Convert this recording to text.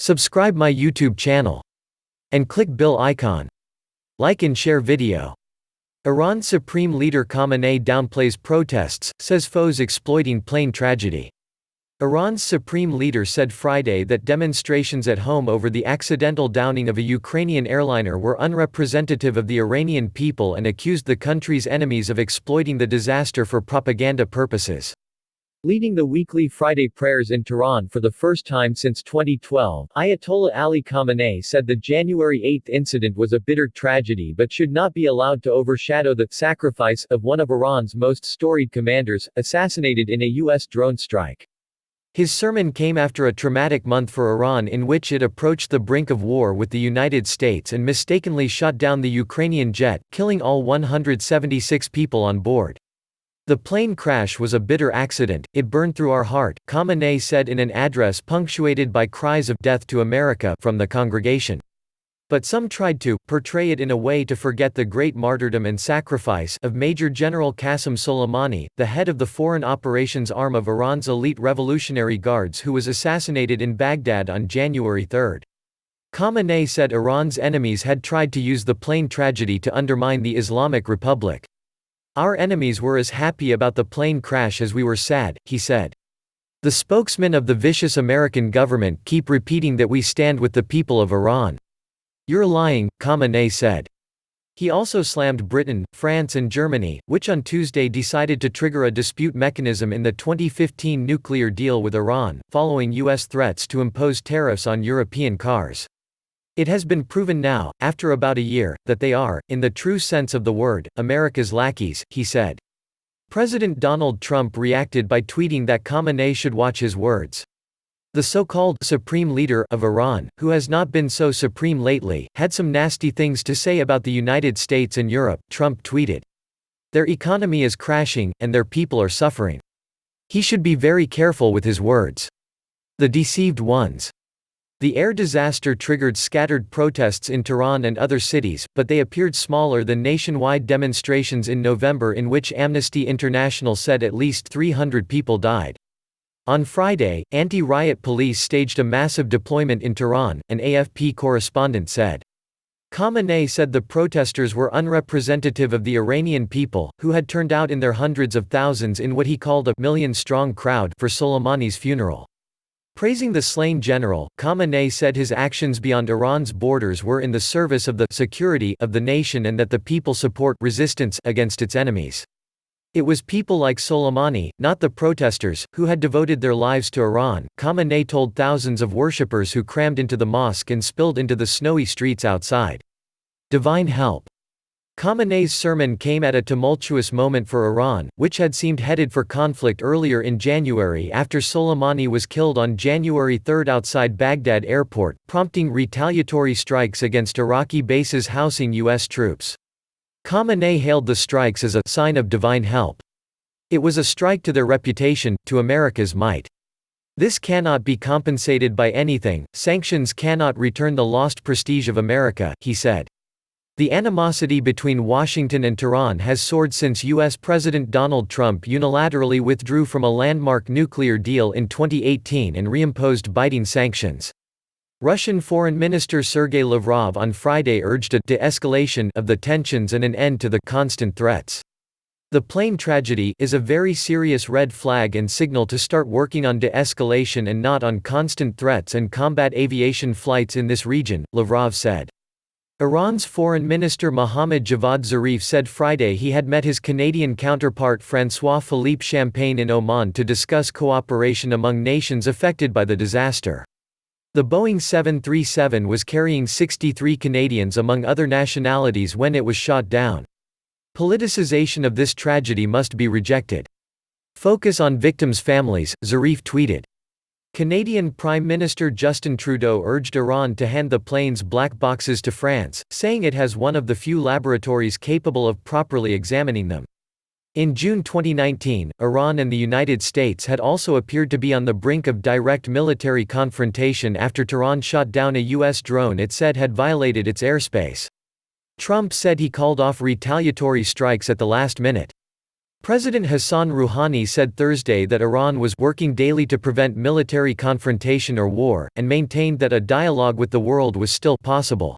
Subscribe my YouTube channel. And click bell icon. Like and share video. Iran's Supreme Leader Khamenei downplays protests, says foes exploiting plane tragedy. Iran's Supreme Leader said Friday that demonstrations at home over the accidental downing of a Ukrainian airliner were unrepresentative of the Iranian people and accused the country's enemies of exploiting the disaster for propaganda purposes. Leading the weekly Friday prayers in Tehran for the first time since 2012, Ayatollah Ali Khamenei said the January 8 incident was a bitter tragedy but should not be allowed to overshadow the sacrifice of one of Iran's most storied commanders, assassinated in a U.S. drone strike. His sermon came after a traumatic month for Iran in which it approached the brink of war with the United States and mistakenly shot down the Ukrainian jet, killing all 176 people on board. The plane crash was a bitter accident, it burned through our heart, Khamenei said in an address punctuated by cries of "Death to America" from the congregation. But some tried to portray it in a way to forget the great martyrdom and sacrifice of Major General Qasem Soleimani, the head of the foreign operations arm of Iran's elite Revolutionary Guards, who was assassinated in Baghdad on January 3. Khamenei said Iran's enemies had tried to use the plane tragedy to undermine the Islamic Republic. "Our enemies were as happy about the plane crash as we were sad," he said. "The spokesmen of the vicious American government keep repeating that we stand with the people of Iran. You're lying," Khamenei said. He also slammed Britain, France and Germany, which on Tuesday decided to trigger a dispute mechanism in the 2015 nuclear deal with Iran, following U.S. threats to impose tariffs on European cars. "It has been proven now, after about a year, that they are, in the true sense of the word, America's lackeys," he said. President Donald Trump reacted by tweeting that Khamenei should watch his words. The so-called Supreme Leader of Iran, who has not been so supreme lately, had some nasty things to say about the United States and Europe, Trump tweeted. "Their economy is crashing, and their people are suffering. He should be very careful with his words. The deceived ones." The air disaster triggered scattered protests in Tehran and other cities, but they appeared smaller than nationwide demonstrations in November in which Amnesty International said at least 300 people died. On Friday, anti-riot police staged a massive deployment in Tehran, an AFP correspondent said. Khamenei said the protesters were unrepresentative of the Iranian people, who had turned out in their hundreds of thousands in what he called a million-strong crowd for Soleimani's funeral. Praising the slain general, Khamenei said his actions beyond Iran's borders were in the service of the security of the nation and that the people support resistance against its enemies. "It was people like Soleimani, not the protesters, who had devoted their lives to Iran," Khamenei told thousands of worshippers who crammed into the mosque and spilled into the snowy streets outside. Divine help. Khamenei's sermon came at a tumultuous moment for Iran, which had seemed headed for conflict earlier in January after Soleimani was killed on January 3 outside Baghdad airport, prompting retaliatory strikes against Iraqi bases housing U.S. troops. Khamenei hailed the strikes as a sign of divine help. "It was a strike to their reputation, to America's might. This cannot be compensated by anything, sanctions cannot return the lost prestige of America," he said. The animosity between Washington and Tehran has soared since U.S. President Donald Trump unilaterally withdrew from a landmark nuclear deal in 2018 and reimposed biting sanctions. Russian Foreign Minister Sergei Lavrov on Friday urged a de-escalation of the tensions and an end to the constant threats. "The plane tragedy is a very serious red flag and signal to start working on de-escalation and not on constant threats and combat aviation flights in this region," Lavrov said. Iran's Foreign Minister Mohammad Javad Zarif said Friday he had met his Canadian counterpart François-Philippe Champagne in Oman to discuss cooperation among nations affected by the disaster. The Boeing 737 was carrying 63 Canadians among other nationalities when it was shot down. "Politicization of this tragedy must be rejected. Focus on victims' families," Zarif tweeted. Canadian Prime Minister Justin Trudeau urged Iran to hand the plane's black boxes to France, saying it has one of the few laboratories capable of properly examining them. In June 2019, Iran and the United States had also appeared to be on the brink of direct military confrontation after Tehran shot down a U.S. drone it said had violated its airspace. Trump said he called off retaliatory strikes at the last minute. President Hassan Rouhani said Thursday that Iran was working daily to prevent military confrontation or war, and maintained that a dialogue with the world was still possible.